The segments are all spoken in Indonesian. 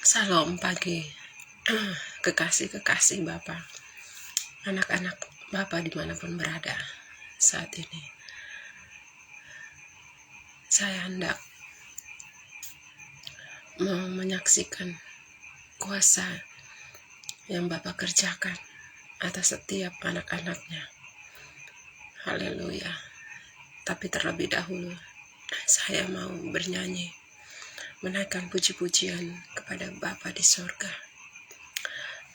Salam pagi, kekasih-kekasih Bapa, anak-anak Bapa dimanapun berada saat ini. Saya hendak mau menyaksikan kuasa yang Bapa kerjakan atas setiap anak-anaknya. Haleluya. Tapi terlebih dahulu, saya mau bernyanyi, menaikkan puji-pujian kepada Bapa di sorga.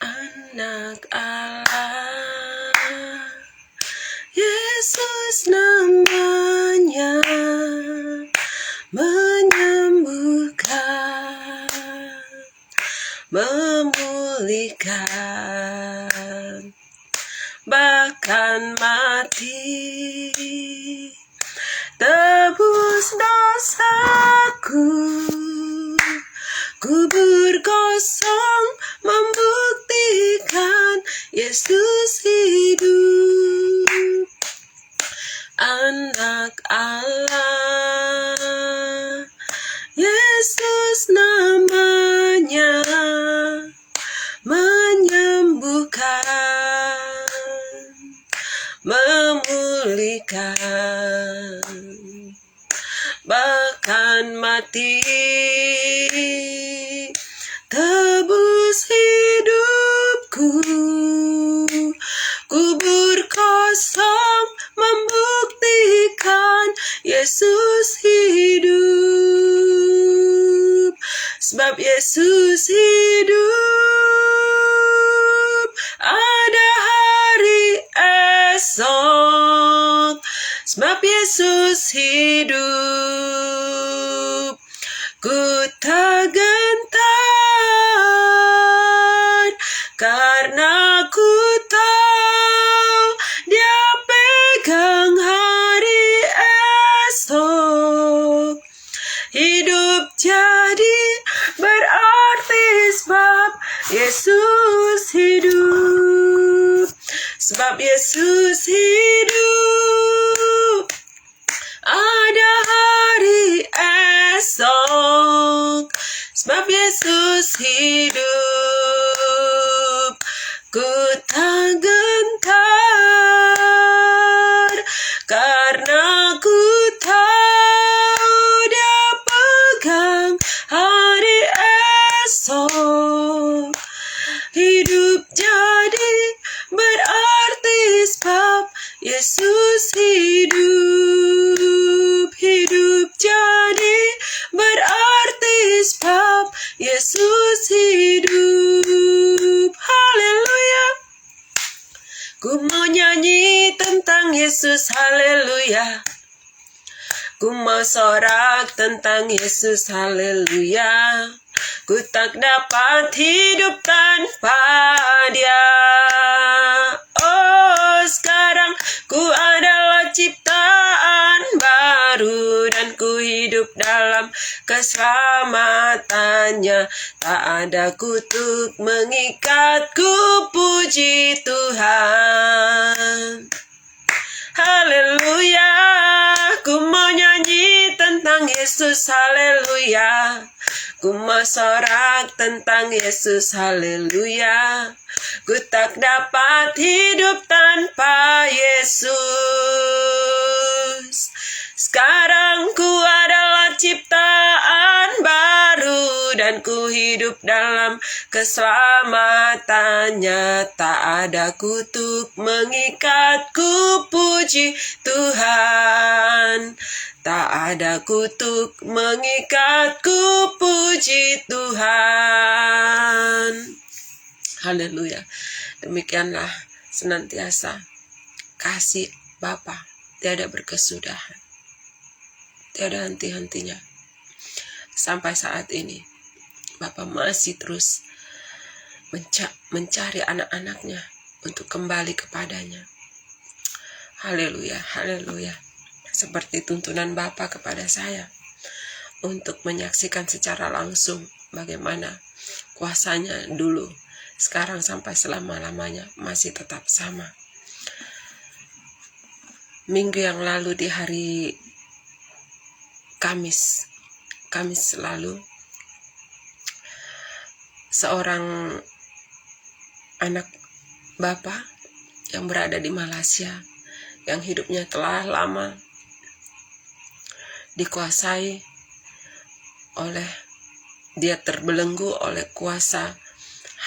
Anak Allah, Yesus namanya, menyembuhkan, memulihkan, bahkan mati, tebus dosaku, kubur kosong membuktikan Yesus hidup. Anak Allah, Yesus namanya, menyembuhkan, memulihkan, bahkan mati, tebus hidupku, kubur kosong membuktikan Yesus hidup. Sebab Yesus hidup, ada hari esok. Sebab Yesus hidup, ku tak gentar, karena ku tahu Dia pegang hari esok. Hidup jadi berarti sebab Yesus hidup. Sebab Yesus hidup, ada hari esok. Sebab Yesus hidup, ku tak gentar, karena ku tahu Dia pegang hari esok. Hidup jadi berarti sebab Yesus hidup. Hidup jadi berarti sebab Yesus hidup. Haleluya. Ku mau nyanyi tentang Yesus, haleluya. Ku mau sorak tentang Yesus, haleluya. Ku tak dapat hidup tanpa Dia. Oh, sekarang ku adalah ciptaan baru, dan ku hidup dalam keselamatannya. Tak ada kutuk mengikatku, puji Tuhan. Haleluya, ku mau nyanyi tentang Yesus, haleluya. Ku mau sorak tentang Yesus, haleluya. Ku tak dapat hidup tanpa Yesus. Sekarang ku adalah ciptaan baru, dan ku hidup dalam keselamatannya. Tak ada kutuk mengikatku, puji Tuhan. Tak ada kutuk mengikatku, puji Tuhan. Haleluya. Demikianlah senantiasa kasih Bapa tiada berkesudahan, tiada henti-hentinya. Sampai saat ini Bapa masih terus mencari anak-anaknya untuk kembali kepadanya. Haleluya, haleluya. Seperti tuntunan Bapa kepada saya untuk menyaksikan secara langsung bagaimana kuasanya dulu, sekarang sampai selama-lamanya masih tetap sama. Minggu yang lalu di hari Kamis lalu seorang anak Bapa yang berada di Malaysia, yang hidupnya telah lama dikuasai oleh, dia terbelenggu oleh kuasa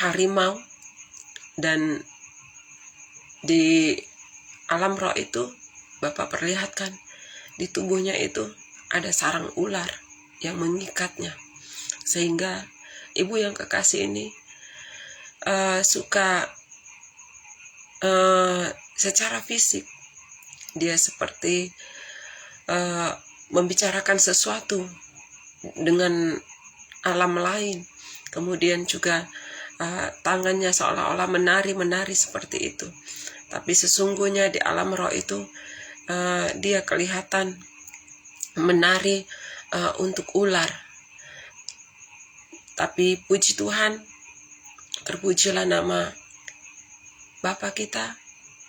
harimau, dan di alam roh itu Bapak perlihatkan di tubuhnya itu ada sarang ular yang mengikatnya, sehingga ibu yang kekasih ini suka secara fisik dia seperti membicarakan sesuatu dengan alam lain, kemudian juga tangannya seolah-olah menari seperti itu. Tapi sesungguhnya di alam roh itu dia kelihatan menari untuk ular. Tapi puji Tuhan, terpujilah nama Bapa kita,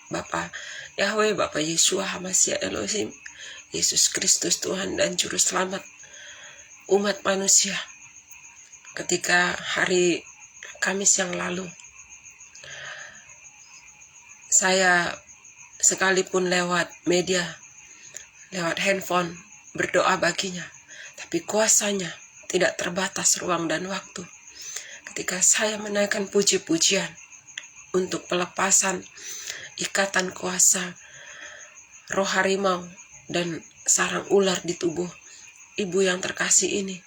Bapa Yahweh, Bapa Yeshua HaMashiach Elohim, Yesus Kristus Tuhan dan Juru Selamat umat manusia. Ketika hari Kamis yang lalu, saya sekalipun lewat media, lewat handphone, berdoa baginya, tapi kuasanya tidak terbatas ruang dan waktu. Ketika saya menaikkan puji-pujian untuk pelepasan ikatan kuasa roh harimau dan sarang ular di tubuh ibu yang terkasih ini,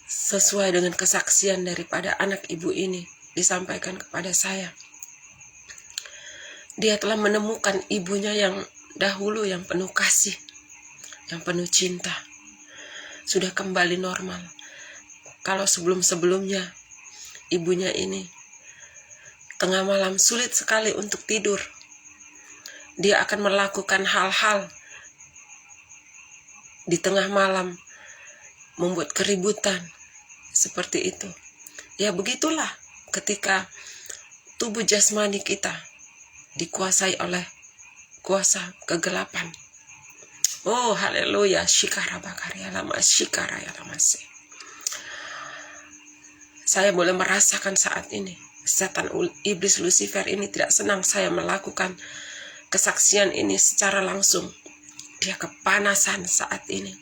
sesuai dengan kesaksian daripada anak ibu ini disampaikan kepada saya, dia telah menemukan ibunya yang dahulu yang penuh kasih, yang penuh cinta, sudah kembali normal. Kalau sebelum-sebelumnya ibunya ini tengah malam sulit sekali untuk tidur, dia akan melakukan hal-hal di tengah malam, membuat keributan seperti itu. Ya begitulah ketika tubuh jasmani kita dikuasai oleh kuasa kegelapan. Oh haleluya, shikara bakaria lama shikara ya lama se. Saya boleh merasakan saat ini setan iblis Lucifer ini tidak senang saya melakukan kesaksian ini secara langsung. Dia kepanasan saat ini.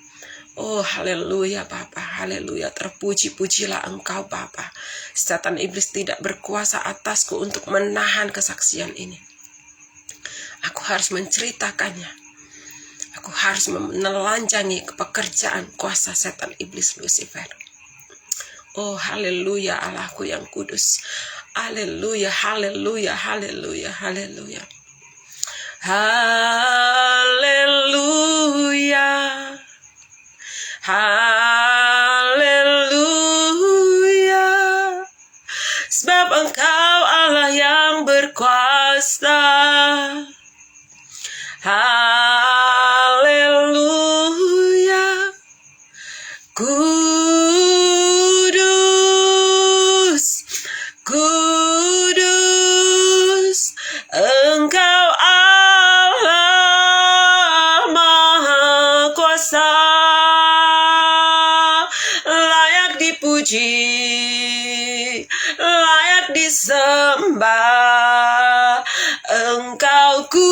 Oh haleluya Bapa, haleluya, terpuji-pujilah Engkau Bapa. Setan iblis tidak berkuasa atasku untuk menahan kesaksian ini. Aku harus menceritakannya. Aku harus menelanjangi pekerjaan kuasa setan iblis Lucifer. Oh haleluya Allahku yang kudus. Haleluya, haleluya, haleluya, haleluya. Haleluya. Haleluya. Sebab Engkau Allah yang berkuasa. Haleluya. Kudus, kudus, Engkau Allah Maha Kuasa, layak dipuji, layak disembah. Engkau kudus,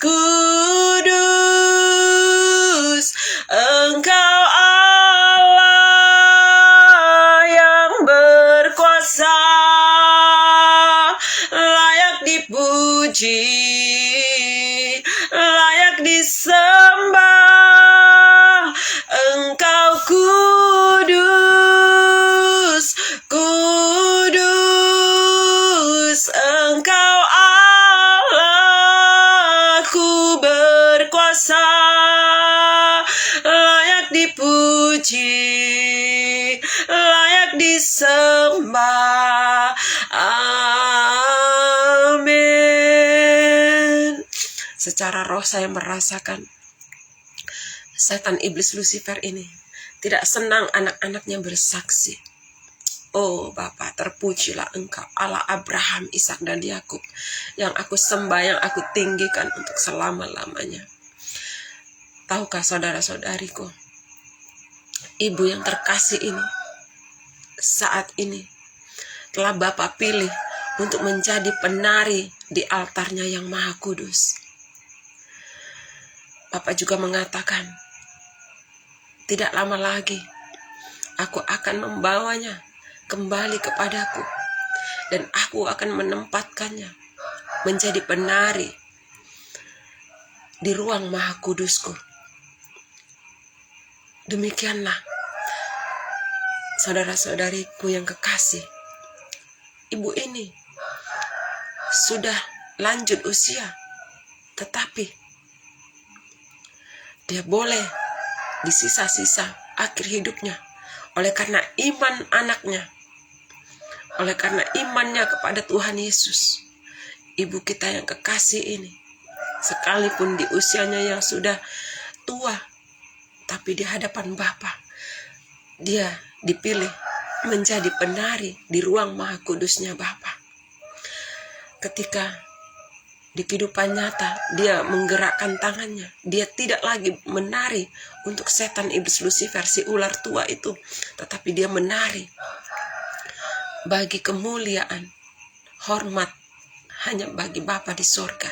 kudus, Engkau Allah yang berkuasa, layak dipuji, layak disembah. Engkau kudus, kudus, Engkau Allahku berkuasa, layak dipuji, layak disembah. Amin. Secara roh saya merasakan setan iblis Lucifer ini tidak senang anak-anaknya bersaksi. Oh Bapa, terpujilah Engkau Allah Abraham, Ishak dan Yakub, yang aku sembah, yang aku tinggikan untuk selama-lamanya. Tahukah saudara-saudariku, Ibu yang terkasih ini, saat ini telah Bapa pilih untuk menjadi penari di altarnya yang Maha Kudus. Bapa juga mengatakan, tidak lama lagi aku akan membawanya kembali kepadaku, dan aku akan menempatkannya menjadi penari di ruang Maha Kudusku. Demikianlah, saudara-saudariku yang kekasih, ibu ini sudah lanjut usia, tetapi dia boleh di sisa-sisa akhir hidupnya, oleh karena iman anaknya, oleh karena imannya kepada Tuhan Yesus, ibu kita yang kekasih ini, sekalipun di usianya yang sudah tua, tapi di hadapan Bapa, dia dipilih menjadi penari di ruang Maha Kudusnya Bapa. Ketika di kehidupan nyata dia menggerakkan tangannya, dia tidak lagi menari untuk setan iblis Lucifer, si ular tua itu, tetapi dia menari bagi kemuliaan, hormat hanya bagi Bapa di sorga.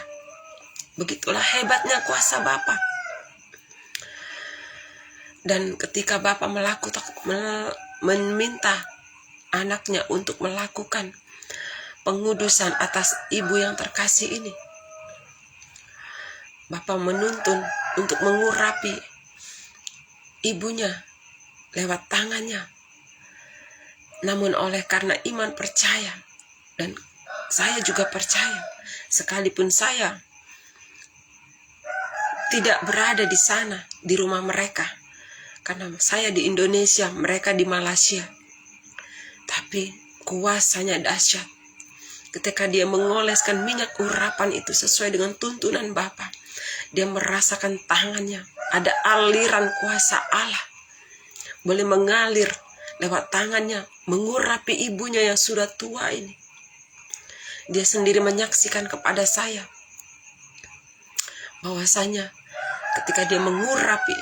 Begitulah hebatnya kuasa Bapa. Dan ketika Bapa meminta anaknya untuk melakukan pengudusan atas ibu yang terkasih ini, Bapa menuntun untuk mengurapi ibunya lewat tangannya. Namun oleh karena iman percaya, dan saya juga percaya, sekalipun saya tidak berada di sana, di rumah mereka, karena saya di Indonesia, mereka di Malaysia, tapi kuasanya dahsyat. Ketika dia mengoleskan minyak urapan itu sesuai dengan tuntunan Bapa, dia merasakan tangannya ada aliran kuasa Allah boleh mengalir lewat tangannya, mengurapi ibunya yang sudah tua ini. Dia sendiri menyaksikan kepada saya bahwasanya ketika dia mengurapi,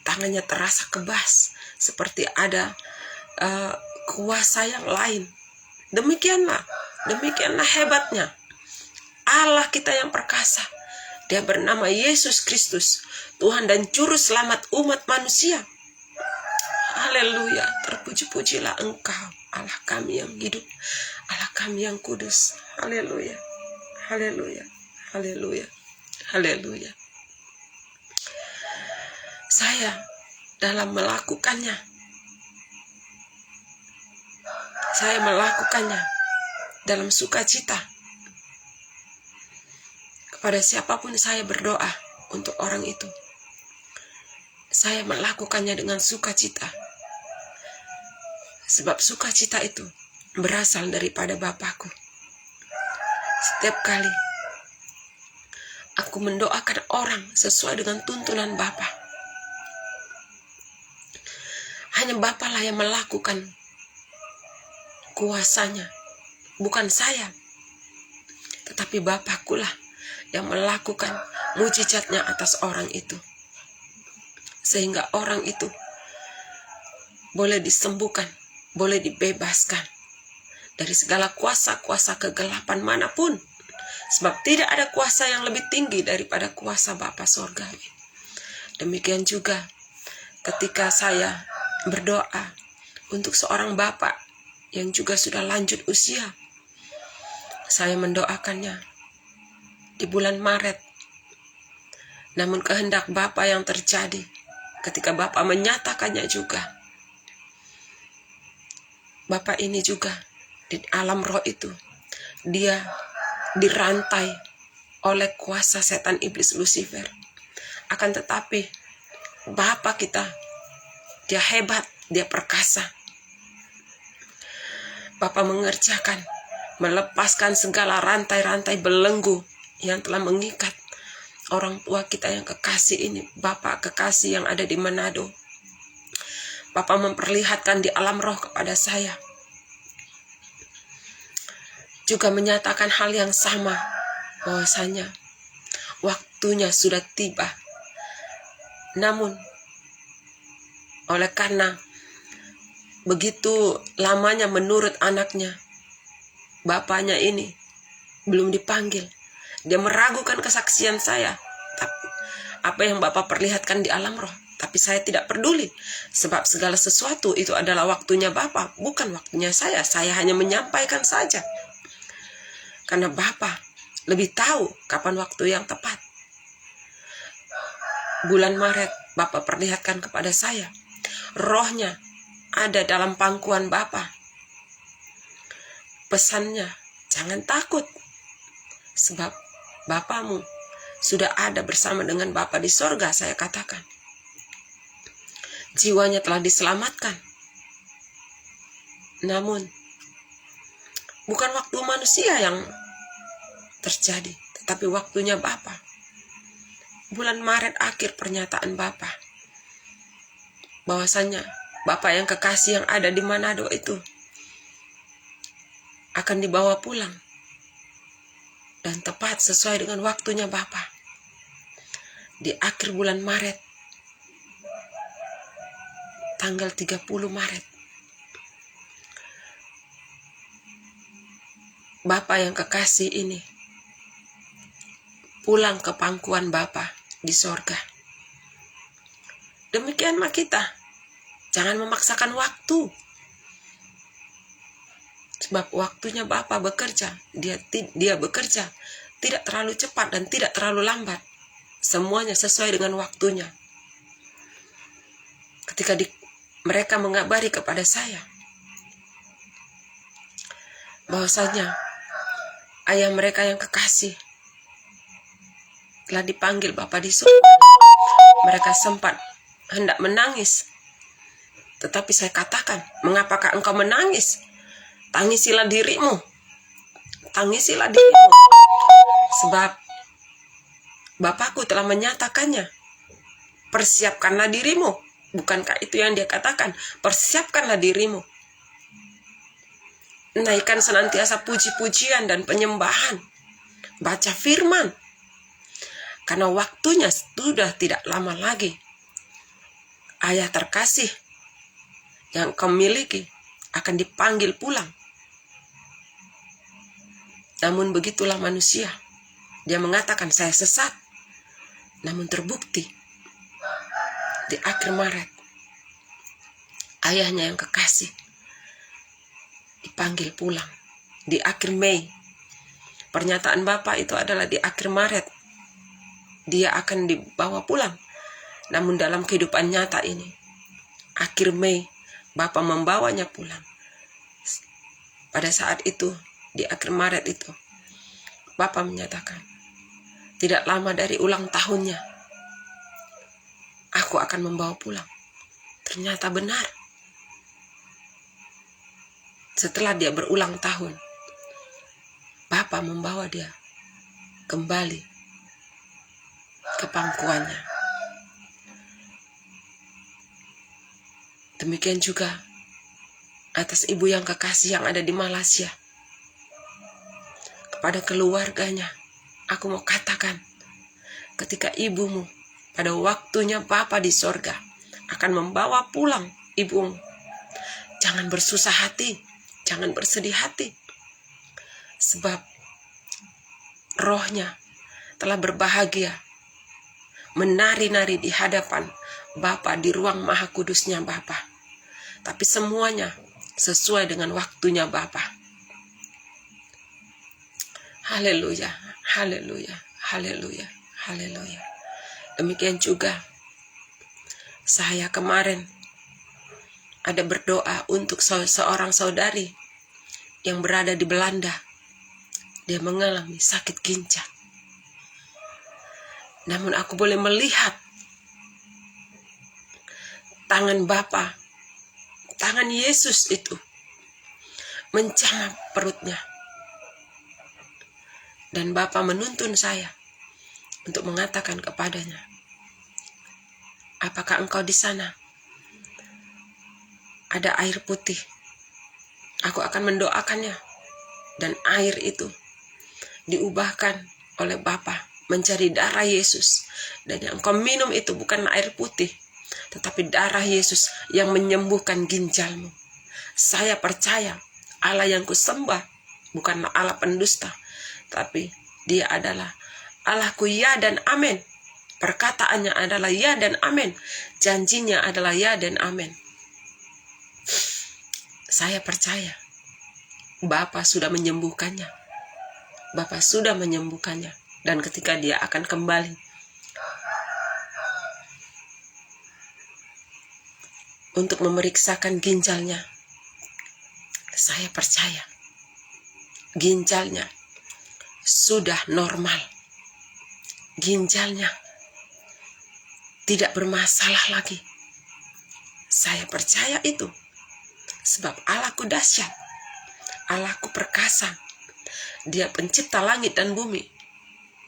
tangannya terasa kebas, seperti ada kuasa yang lain. Demikianlah hebatnya Allah kita yang perkasa. Dia bernama Yesus Kristus, Tuhan dan Juru Selamat umat manusia. Haleluya, terpuji-pujilah Engkau, Allah kami yang hidup, Allah kami yang kudus. Haleluya, haleluya, haleluya, haleluya. Saya dalam melakukannya, dalam sukacita. Kepada siapapun saya berdoa untuk orang itu, saya melakukannya dengan sukacita. Sebab sukacita itu berasal daripada Bapakku. Setiap kali aku mendoakan orang sesuai dengan tuntunan Bapa, hanya Bapalah yang melakukan kuasanya, bukan saya, tetapi Bapakkulah yang melakukan mujizatnya atas orang itu, sehingga orang itu boleh disembuhkan, boleh dibebaskan dari segala kuasa-kuasa kegelapan manapun, sebab tidak ada kuasa yang lebih tinggi daripada kuasa Bapa Sorgawi. Demikian juga ketika saya berdoa untuk seorang bapak yang juga sudah lanjut usia, saya mendoakannya di bulan Maret. Namun kehendak Bapa yang terjadi ketika Bapa menyatakannya juga, Bapa ini juga di alam roh itu, dia dirantai oleh kuasa setan iblis Lucifer. Akan tetapi Bapa kita, dia hebat, dia perkasa. Bapa mengerjakan, melepaskan segala rantai-rantai belenggu yang telah mengikat orang tua kita yang kekasih ini, Bapak kekasih yang ada di Manado. Bapak memperlihatkan di alam roh kepada saya, juga menyatakan hal yang sama, bahwasanya waktunya sudah tiba. Namun Oleh karena begitu lamanya menurut anaknya, bapaknya ini belum dipanggil. Dia meragukan kesaksian saya. Tapi apa yang Bapak perlihatkan di alam roh, tapi saya tidak peduli. Sebab segala sesuatu itu adalah waktunya Bapak, bukan waktunya saya. Saya hanya menyampaikan saja. Karena Bapak lebih tahu kapan waktu yang tepat. Bulan Maret Bapak perlihatkan kepada saya, rohnya ada dalam pangkuan Bapak. Pesannya, jangan takut, sebab Bapakmu sudah ada bersama dengan Bapa di sorga. Saya katakan, jiwanya telah diselamatkan. Namun, bukan waktu manusia yang terjadi, tetapi waktunya Bapa. Bulan Maret akhir pernyataan Bapa, bahwasanya Bapa yang kekasih yang ada di Manado itu akan dibawa pulang. Dan tepat sesuai dengan waktunya Bapa. Di akhir bulan Maret, tanggal 30 Maret, Bapa yang kekasih ini pulang ke pangkuan Bapa di sorga. Demikianlah kita. Jangan memaksakan waktu. Sebab waktunya Bapa bekerja, dia bekerja tidak terlalu cepat dan tidak terlalu lambat. Semuanya sesuai dengan waktunya. Ketika mereka mengabari kepada saya bahwasanya ayah mereka yang kekasih telah dipanggil Bapa di surga, mereka sempat hendak menangis. Tetapi saya katakan, mengapakah engkau menangis? Tangisilah dirimu. Tangisilah dirimu. Sebab Bapakku telah menyatakannya. Persiapkanlah dirimu. Bukankah itu yang dia katakan? Persiapkanlah dirimu. Naikkan senantiasa puji-pujian dan penyembahan. Baca firman. Karena waktunya sudah tidak lama lagi. Ayah terkasih yang kau miliki akan dipanggil pulang. Namun begitulah manusia. Dia mengatakan saya sesat. Namun terbukti di akhir Maret, ayahnya yang kekasih dipanggil pulang. Di akhir Mei, pernyataan Bapak itu adalah di akhir Maret dia akan dibawa pulang. Namun dalam kehidupan nyata ini, akhir Mei Bapak membawanya pulang. Pada saat itu, di akhir Maret itu, Bapak menyatakan, tidak lama dari ulang tahunnya, aku akan membawa pulang. Ternyata benar. Setelah dia berulang tahun, Bapak membawa dia kembali ke pangkuannya. Demikian juga atas ibu yang kekasih yang ada di Malaysia. Kepada keluarganya, aku mau katakan, ketika ibumu pada waktunya Bapa di sorga akan membawa pulang ibumu, jangan bersusah hati, jangan bersedih hati. Sebab rohnya telah berbahagia menari-nari di hadapan Bapa di ruang maha kudusnya Bapa. Tapi semuanya sesuai dengan waktunya Bapa. Haleluya, haleluya, haleluya, haleluya. Demikian juga saya kemarin ada berdoa untuk seorang saudari yang berada di Belanda. Dia mengalami sakit ginjal. Namun aku boleh melihat tangan Bapa, tangan Yesus itu menjamah perutnya. Dan Bapa menuntun saya untuk mengatakan kepadanya, apakah engkau di sana? Ada air putih. Aku akan mendoakannya. Dan air itu diubahkan oleh Bapa menjadi darah Yesus. Dan yang engkau minum itu bukan air putih, tetapi darah Yesus yang menyembuhkan ginjalmu. Saya percaya Allah yang kusembah bukanlah Allah pendusta, tapi Dia adalah Allahku ya dan amin. Perkataannya adalah ya dan amin. Janjinya adalah ya dan amin. Saya percaya Bapa sudah menyembuhkannya. Bapa sudah menyembuhkannya. Dan ketika Dia akan kembali untuk memeriksakan ginjalnya, saya percaya ginjalnya sudah normal. Ginjalnya tidak bermasalah lagi. Saya percaya itu. Sebab Allahku dahsyat. Allahku perkasa. Dia pencipta langit dan bumi.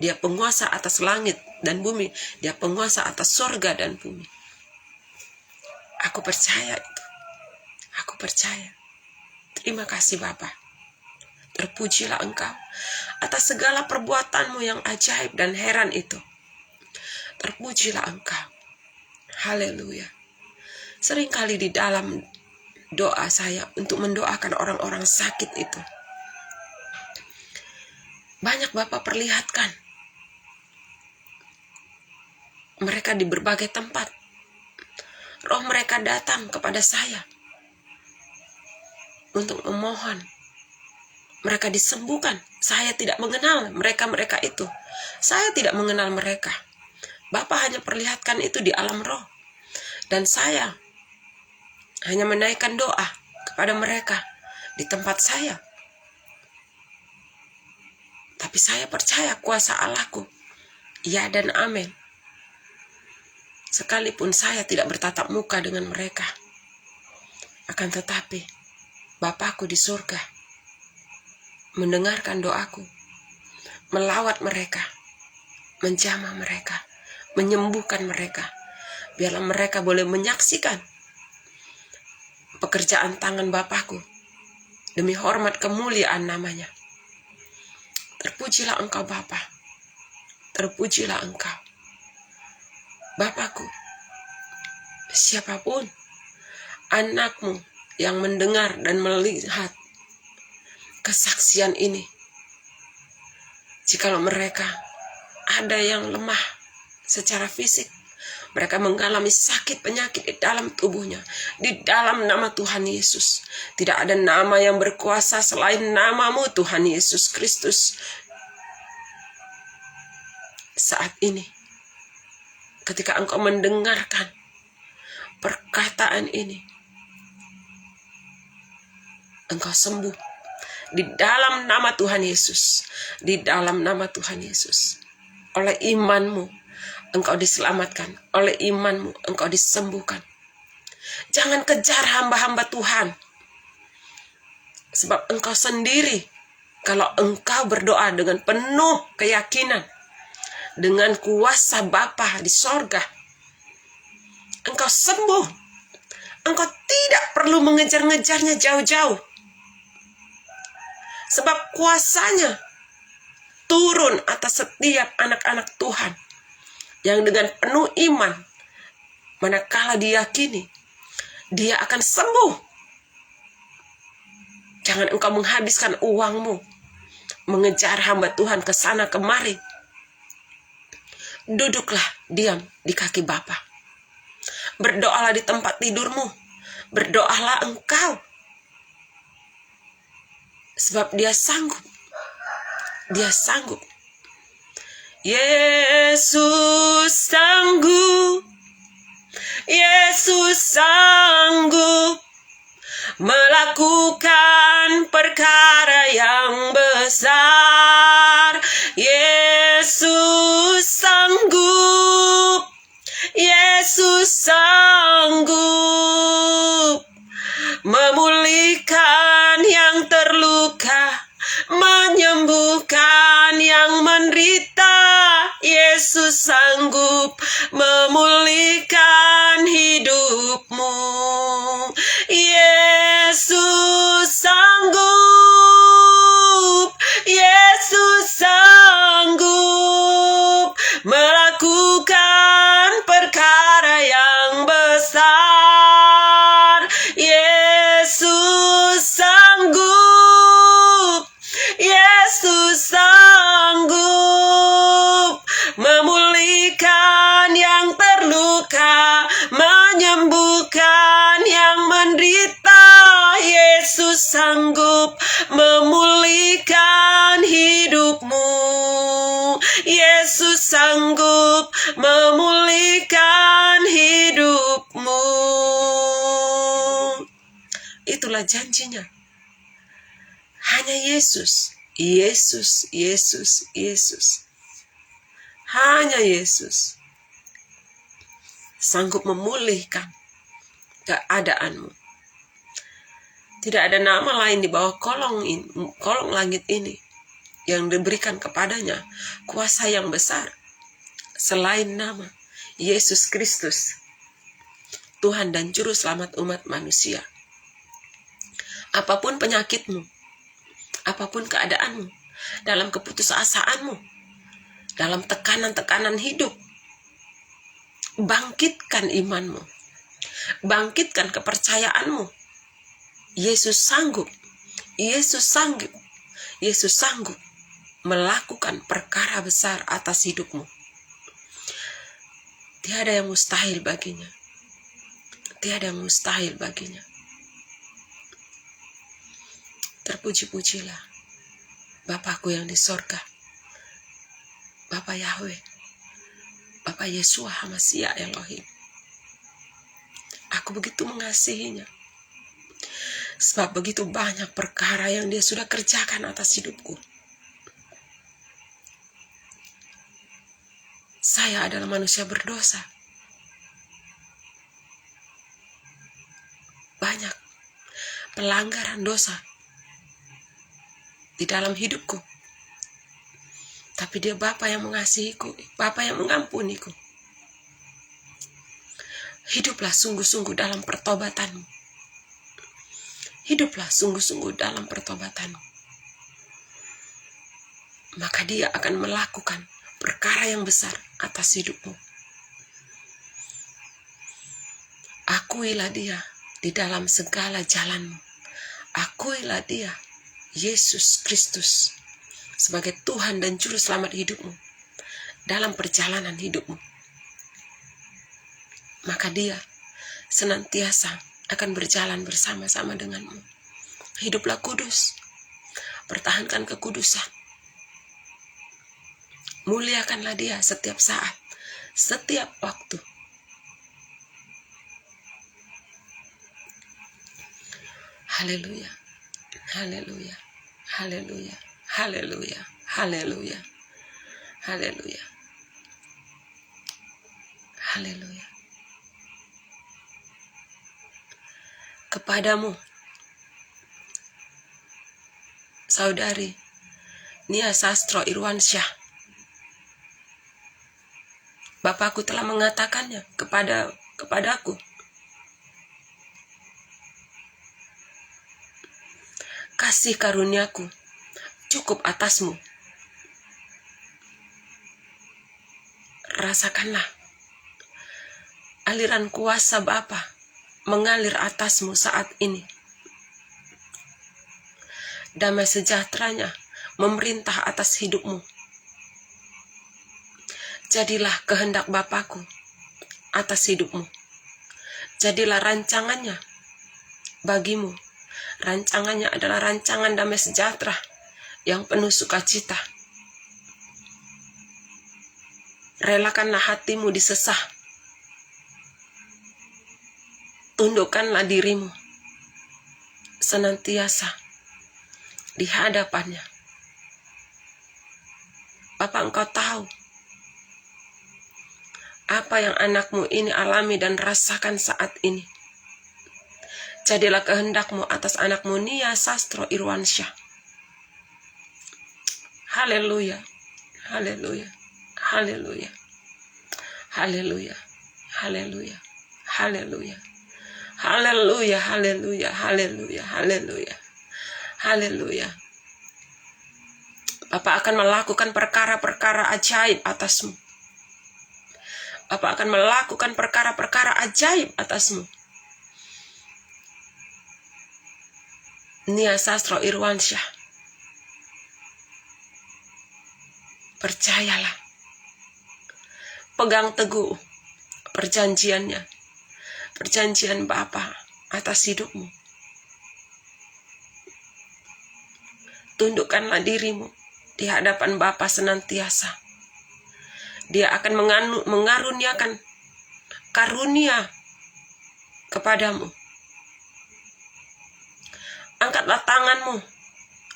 Dia penguasa atas langit dan bumi. Dia penguasa atas surga dan bumi. Aku percaya itu. Aku percaya. Terima kasih Bapa. Terpujilah Engkau atas segala perbuatanmu yang ajaib dan heran itu. Terpujilah Engkau. Haleluya. Seringkali di dalam doa saya untuk mendoakan orang-orang sakit itu, banyak Bapak perlihatkan mereka di berbagai tempat. Roh mereka datang kepada saya untuk memohon mereka disembuhkan. Saya tidak mengenal mereka itu. Saya tidak mengenal mereka. Bapak hanya perlihatkan itu di alam roh. Dan saya hanya menaikkan doa kepada mereka di tempat saya. Tapi saya percaya kuasa Allahku. Ya dan amin. Sekalipun saya tidak bertatap muka dengan mereka, akan tetapi Bapakku di surga mendengarkan doaku, melawat mereka, menjamah mereka, menyembuhkan mereka. Biarlah mereka boleh menyaksikan pekerjaan tangan Bapakku demi hormat kemuliaan namanya. Terpujilah Engkau Bapa. Terpujilah Engkau Bapakku. Siapapun anakmu yang mendengar dan melihat kesaksian ini, jikalau mereka ada yang lemah secara fisik, mereka mengalami sakit penyakit di dalam tubuhnya, di dalam nama Tuhan Yesus. Tidak ada nama yang berkuasa selain namamu Tuhan Yesus Kristus. Saat ini, ketika engkau mendengarkan perkataan ini, engkau sembuh di dalam nama Tuhan Yesus. Di dalam nama Tuhan Yesus. Oleh imanmu engkau diselamatkan. Oleh imanmu engkau disembuhkan. Jangan kejar hamba-hamba Tuhan. Sebab engkau sendiri, kalau engkau berdoa dengan penuh keyakinan, dengan kuasa Bapa di sorga, engkau sembuh. Engkau tidak perlu mengejar-ngejarnya jauh-jauh. Sebab kuasanya turun atas setiap anak-anak Tuhan yang dengan penuh iman, manakala diyakini dia akan sembuh. Jangan engkau menghabiskan uangmu mengejar hamba Tuhan ke sana kemari. Duduklah diam di kaki Bapa. Berdoalah di tempat tidurmu. Berdoalah engkau. Sebab Dia sanggup. Dia sanggup. Yesus sanggup. Yesus sanggup melakukan perkara yang besar. Yesus sanggup. Yesus sanggup memulihkan yang terluka, menyembuhkan yang menderita. Yesus sanggup memulihkan hidupmu. Yesus sanggup. Yesus sanggup melakukan perkara yang besar. itulah janjinya. Hanya Yesus, Yesus, Yesus, Yesus. Hanya Yesus sanggup memulihkan keadaanmu. Tidak ada nama lain di bawah kolong langit ini yang diberikan kepadanya kuasa yang besar selain nama Yesus Kristus, Tuhan dan Juru Selamat umat manusia. Apapun penyakitmu, apapun keadaanmu, dalam keputusasaanmu, dalam tekanan-tekanan hidup, bangkitkan imanmu, bangkitkan kepercayaanmu. Yesus sanggup, Yesus sanggup, Yesus sanggup melakukan perkara besar atas hidupmu. Tiada yang mustahil baginya. Tiada yang mustahil baginya. Terpuji-pujilah Bapakku yang di sorga, Bapa Yahweh, Bapa Yeshua HaMashiach Elohim. Aku begitu mengasihinya, sebab begitu banyak perkara yang dia sudah kerjakan atas hidupku. Saya adalah manusia berdosa. Banyak pelanggaran dosa di dalam hidupku. Tapi dia Bapa yang mengasihiku, Bapa yang mengampuniku. Hiduplah sungguh-sungguh dalam pertobatanmu. Hiduplah sungguh-sungguh dalam pertobatanmu. Maka dia akan melakukan perkara yang besar atas hidupmu. Akuilah dia di dalam segala jalanmu. Akuilah dia, Yesus Kristus, sebagai Tuhan dan Juru Selamat hidupmu dalam perjalanan hidupmu. Maka dia senantiasa akan berjalan bersama-sama denganmu. Hiduplah kudus, pertahankan kekudusan. Muliakanlah dia setiap saat, setiap waktu. Haleluya, haleluya, haleluya, haleluya, haleluya, haleluya, haleluya. Kepadamu, saudari Nia Sastro Irwansyah, Bapakku telah mengatakannya kepadaku. Kasih karuniaku cukup atasmu. Rasakanlah aliran kuasa Bapa mengalir atasmu saat ini. Damai sejahteranya memerintah atas hidupmu. Jadilah kehendak Bapakku atas hidupmu. Jadilah rancangannya bagimu. Rancangannya adalah rancangan damai sejahtera yang penuh sukacita. Relakanlah hatimu disesah. Tundukkanlah dirimu senantiasa di hadapannya. Bapa, Engkau tahu apa yang anakmu ini alami dan rasakan saat ini. Jadilah kehendakmu atas anakmu Nia Sastro Irwansyah. Haleluya, haleluya, haleluya, haleluya, haleluya, haleluya, haleluya, haleluya, haleluya, haleluya, haleluya. Bapak akan melakukan perkara-perkara ajaib atasmu. Bapak akan melakukan perkara-perkara ajaib atasmu. Nia Sastro Irwansyah, percayalah, pegang teguh perjanjiannya, perjanjian Bapa atas hidupmu. Tundukkanlah dirimu di hadapan Bapa senantiasa. Dia akan mengaruniakan karunia kepadamu. Angkatlah tanganmu.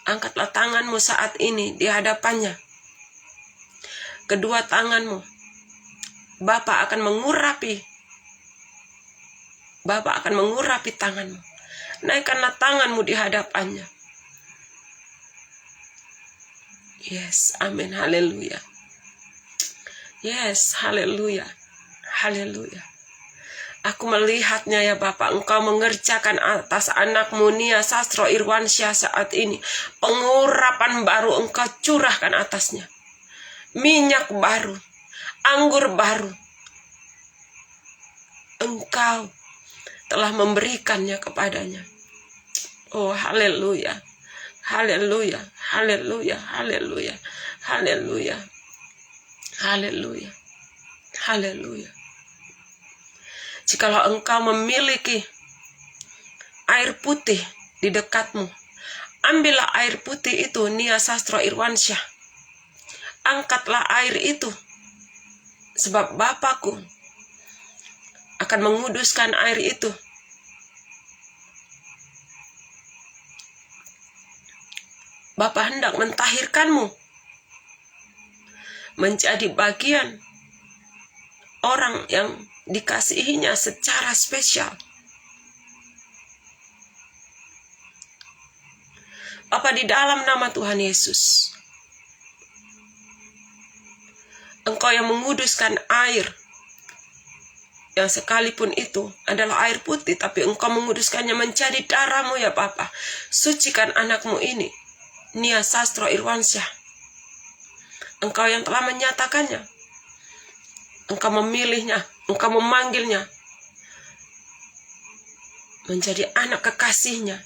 Angkatlah tanganmu saat ini di hadapannya. Kedua tanganmu. Bapa akan mengurapi. Bapa akan mengurapi tanganmu. Naikkanlah tanganmu di hadapannya. Yes, amin, haleluya. Yes, haleluya. Haleluya. Aku melihatnya ya Bapak, Engkau mengerjakan atas anakmu Nia Sastro Irwansyah saat ini. Pengurapan baru Engkau curahkan atasnya. Minyak baru, anggur baru. Engkau telah memberikannya kepadanya. Oh, haleluya. Haleluya. Haleluya. Haleluya. Haleluya. Haleluya. Haleluya. Jikalau engkau memiliki air putih di dekatmu, ambillah air putih itu, Nia Sastro Irwansyah. Angkatlah air itu, sebab Bapakku akan menguduskan air itu. Bapa hendak mentahirkanmu menjadi bagian orang yang dikasihinya secara spesial. Bapa, di dalam nama Tuhan Yesus, Engkau yang menguduskan air, yang sekalipun itu adalah air putih, tapi Engkau menguduskannya menjadi darah-Mu ya Bapa. Sucikan anakmu ini, Nia Sastro Irwansyah. Engkau yang telah menyatakannya. Engkau memilihnya, Engkau memanggilnya menjadi anak kekasihnya,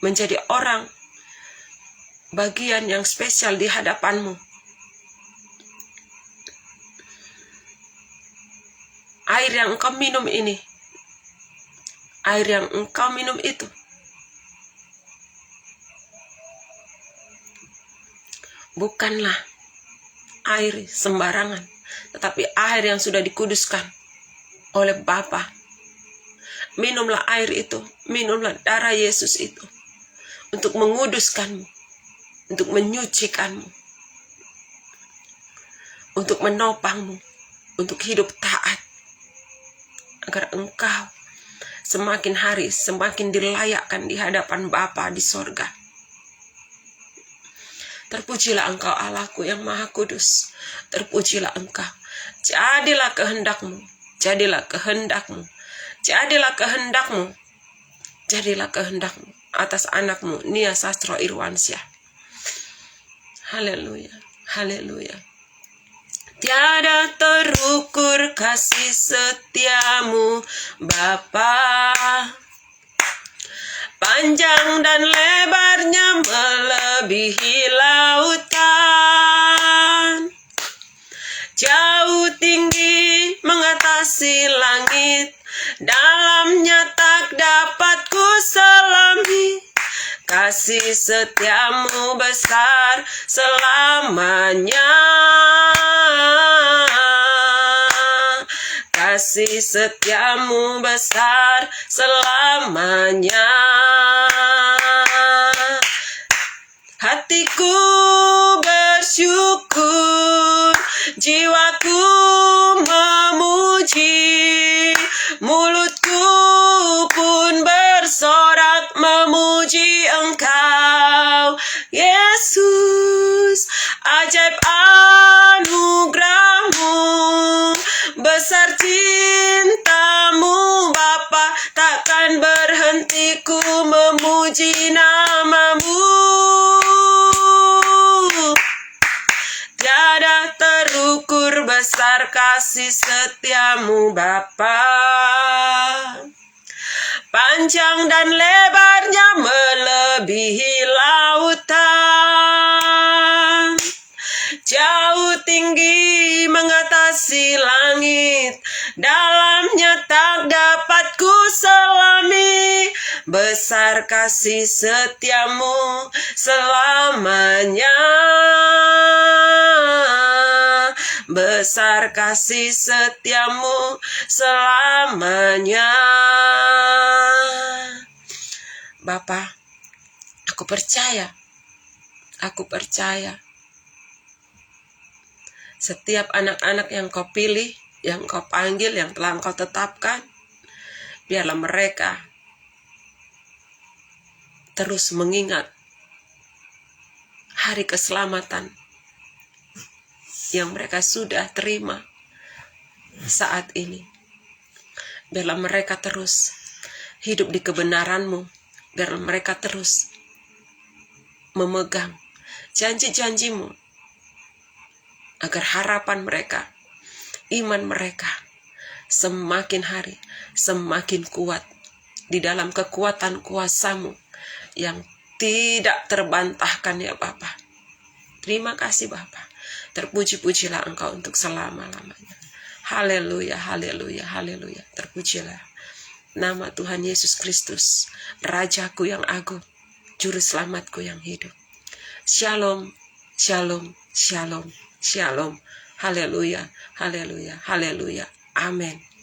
menjadi orang bagian yang spesial di hadapan-Mu. Air yang Engkau minum ini, air yang Engkau minum itu, bukanlah air sembarangan, tetapi air yang sudah dikuduskan oleh Bapa. Minumlah air itu, minumlah darah Yesus itu, untuk menguduskanmu, untuk menyucikanmu, untuk menopangmu, untuk hidup taat, agar engkau semakin hari semakin dilayakkan di hadapan Bapa di sorga. Terpujilah Engkau Allahku yang Maha Kudus. Terpujilah Engkau. Jadilah kehendak-Mu. Jadilah kehendak-Mu. Jadilah kehendak-Mu. Jadilah kehendak-Mu atas anakmu Nia Sastro Irwansyah. Haleluya. Haleluya. Tiada terukur kasih setiamu Bapa. Panjang dan lebarnya melebihi lautan. Jauh tinggi mengatasi langit. Dalamnya tak dapat ku selami. Kasih setiamu besar selamanya. Kasih setiamu besar selamanya. Hatiku bersyukur, jiwaku memuji, mulutku pun bersorak memuji Engkau, Yesus. Ajaib anugerah-Mu, besar cinta-Mu Bapa, takkan berhenti ku memuji nama-Mu. Tiada terukur besar kasih setiamu Bapa. Panjang dan lebarnya melebihi lautan. Jauh tinggi mengatasi langit. Dalamnya tak dapat ku selami. Besar kasih setiamu selamanya. Besar kasih setiamu selamanya. Bapa, aku percaya setiap anak-anak yang kau pilih, yang kau panggil, yang telah kau tetapkan, biarlah mereka terus mengingat hari keselamatan yang mereka sudah terima saat ini. Biarlah mereka terus hidup di kebenaran-Mu. Biarlah mereka terus memegang janji-janji-Mu, agar harapan mereka, iman mereka semakin hari semakin kuat di dalam kekuatan kuasa-Mu yang tidak terbantahkan ya Bapa. Terima kasih Bapa. Terpuji-pujilah Engkau untuk selama-lamanya. Haleluya, haleluya, haleluya. Terpujilah nama Tuhan Yesus Kristus, Rajaku yang agung, Juru Selamatku yang hidup. Shalom, shalom, shalom, shalom. Haleluya, haleluya, haleluya. Amin.